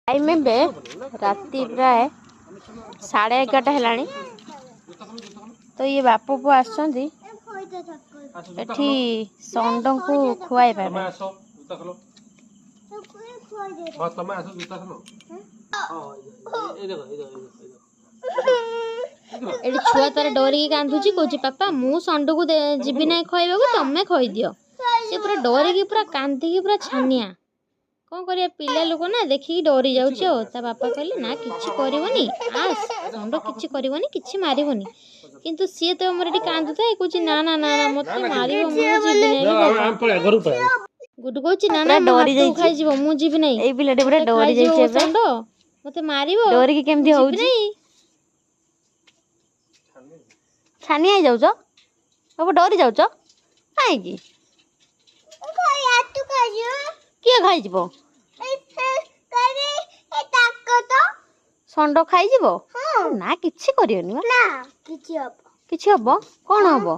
Time बे राति प्राय 11:30 है। तो ये बापू पु आसछंती एठी षंड को खुआई पाबे। एठी छुआ तार डरिकी कांदुची कहूची पापा मु षंड को जीवी ना खुआइबा तमे खुआई दियो। से पूरा डरिकी पूरा कांदिकी पूरा छानिया कौन करिया पिला लोक ना देखिकी डरी जाउची। ता बापा कहले ना किछि करबोनी आस षंड किछि करबोनी किछि मारिबोनी किंतु सी तो हमर एठी कांदुता कहूची ना ना ना मते मारिबो मु जीवी नै। गुडू कहूची ना ना डरी जाई खाइ जीवो मु जीवी नै। एई पिलाटे पूरा डरी जाई छे षंड मते मारिबो डरी की केमथि होउची छानी आई जाउचो बाबू डरी जाउचो काई की खाया तू खाइयो के खाइ जीवो षंड खाइ जीवो ना किछि करियोनी ना किछि हबो कौन हबो